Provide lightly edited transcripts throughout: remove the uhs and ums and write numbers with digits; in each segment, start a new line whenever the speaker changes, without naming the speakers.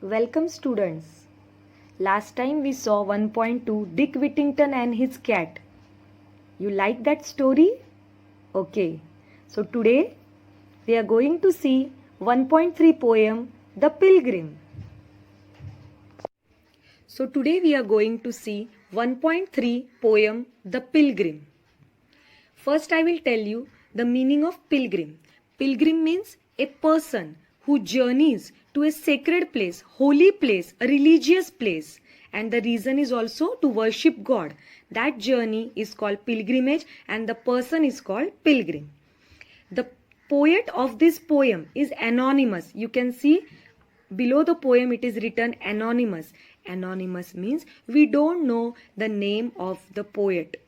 Welcome students. Last time we saw 1.2 Dick Whittington and his cat. You like that story? Okay. So today we are going to see 1.3 poem The Pilgrim. So today we are going to see 1.3 poem The Pilgrim. First I will tell you the meaning of pilgrim. Pilgrim means a person who journeys to a sacred place, holy place, a religious place. And the reason is also to worship God. That journey is called pilgrimage and the person is called pilgrim. The poet of this poem is anonymous. You can see below the poem it is written anonymous. Anonymous means we don't know the name of the poet.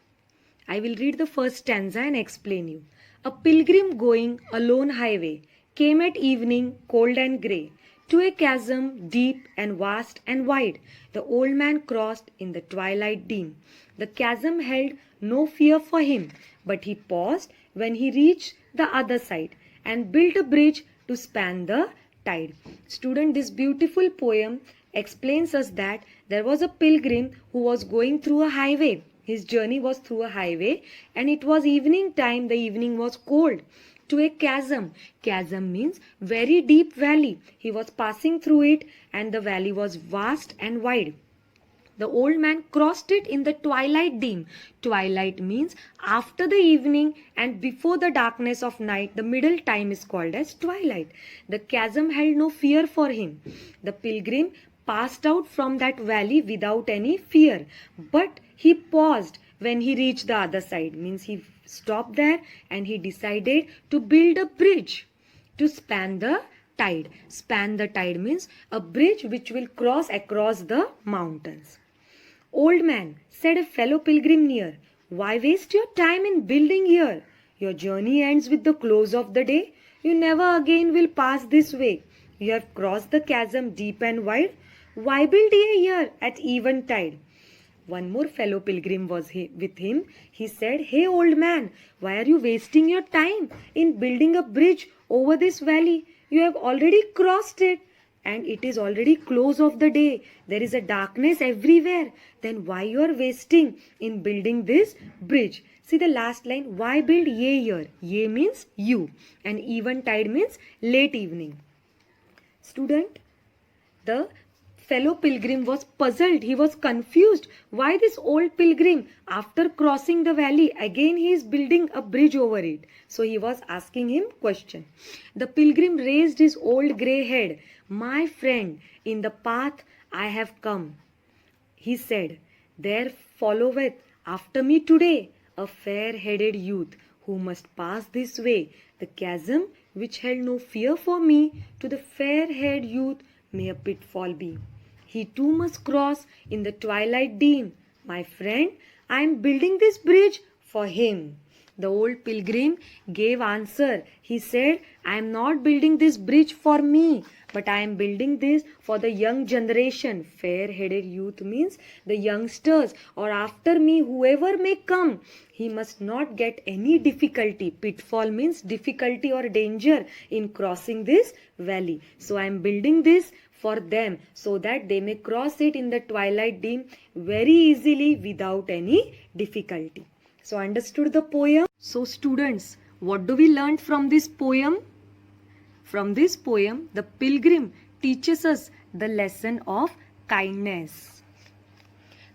I will read the first stanza and explain you. A pilgrim going alone highway came at evening cold and grey to a chasm deep and vast and wide. The old man crossed in the twilight dim. The chasm held no fear for him, but he paused when he reached the other side and built a bridge to span the tide. Student, this beautiful poem explains us that there was a pilgrim who was going through a highway. His journey was through a highway and it was evening time. The evening was cold. To a chasm. Chasm means very deep valley. He was passing through it and the valley was vast and wide. The old man crossed it in the twilight dim. Twilight means after the evening and before the darkness of night. The middle time is called as twilight. The chasm held no fear for him. The pilgrim passed out from that valley without any fear. But he paused when he reached the other side. Means he stopped there and he decided to build a bridge to span the tide. Span the tide means a bridge which will cross across the mountains. Old man, said a fellow pilgrim near, why waste your time in building here? Your journey ends with the close of the day. You never again will pass this way. You have crossed the chasm deep and wide. Why build ye here at eventide? One more fellow pilgrim was with him. He said, hey old man, why are you wasting your time in building a bridge over this valley? You have already crossed it and it is already close of the day. There is a darkness everywhere. Then why you are wasting in building this bridge? See the last line, why build ye here? Ye means you and eventide means late evening. Student, the fellow pilgrim was puzzled. He was confused. Why this old pilgrim, after crossing the valley, again he is building a bridge over it. So he was asking him question. The pilgrim raised his old grey head. My friend, in the path I have come, he said, there followeth after me today a fair-headed youth who must pass this way. The chasm which held no fear for me, to the fair-haired youth may a pitfall be. He too must cross in the twilight dim. My friend, I am building this bridge for him. The old pilgrim gave answer. He said, I am not building this bridge for me, but I am building this for the young generation. Fair-headed youth means the youngsters or after me, whoever may come. He must not get any difficulty. Pitfall means difficulty or danger in crossing this valley. So I am building this for them so that they may cross it in the twilight dim very easily without any difficulty. So understood the poem? So students, what do we learn from this poem? From this poem, the pilgrim teaches us the lesson of kindness.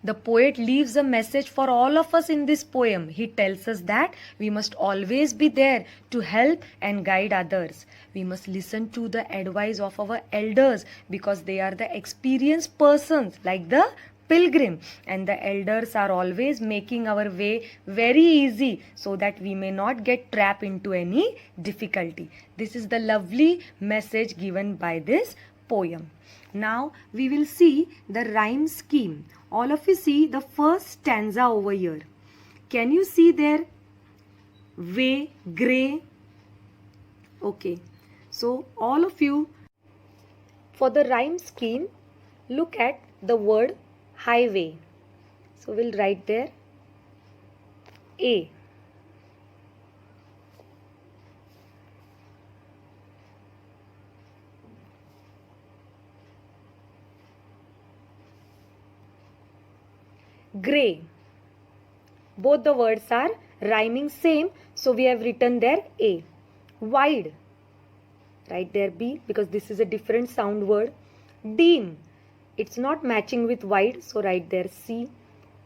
The poet leaves a message for all of us in this poem. He tells us that we must always be there to help and guide others. We must listen to the advice of our elders because they are the experienced persons like the pilgrim, and the elders are always making our way very easy so that we may not get trapped into any difficulty. This is the lovely message given by this poem. Now we will see the rhyme scheme. All of you see the first stanza over here. Can you see there? Way, grey. Okay. So all of you, for the rhyme scheme, look at the word highway. So we'll write there A. Grey. Both the words are rhyming same, so we have written there A. Wide. Write there B because this is a different sound word. Dim. It's not matching with wide, so write there C.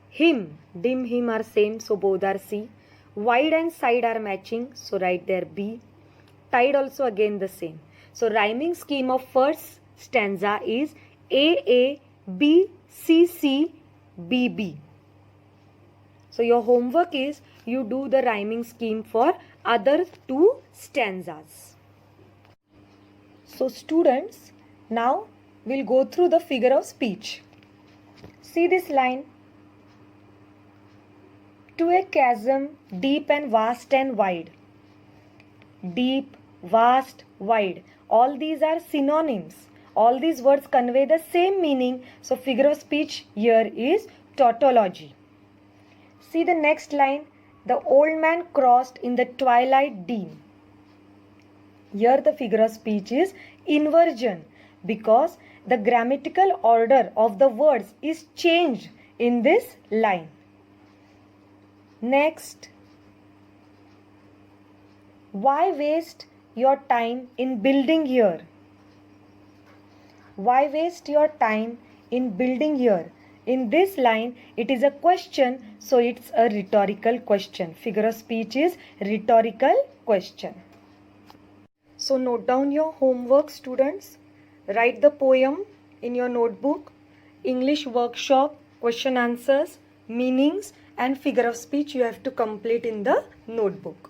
Him. Dim, him are same, so both are C. Wide and side are matching, so write there B. Tide also again the same. So rhyming scheme of first stanza is A, B, C, C, B, B. So your homework is you do the rhyming scheme for other two stanzas. So students, now we'll go through the figure of speech. See this line. To a chasm deep and vast and wide. Deep, vast, wide. All these are synonyms. All these words convey the same meaning. So figure of speech here is tautology. See the next line. The old man crossed in the twilight dim. Here the figure of speech is inversion because the grammatical order of the words is changed in this line. Next. Why waste your time in building here? Why waste your time in building here? In this line, it is a question, so it's a rhetorical question. Figure of speech is rhetorical question. So note down your homework, students. Write the poem in your notebook. English workshop, question answers, meanings and figure of speech you have to complete in the notebook.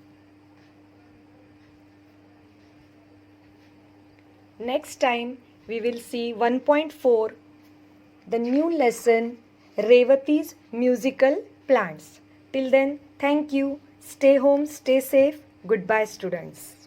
Next time we will see 1.4, the new lesson, Revati's musical plants. Till then, thank you. Stay home, stay safe. Goodbye, students.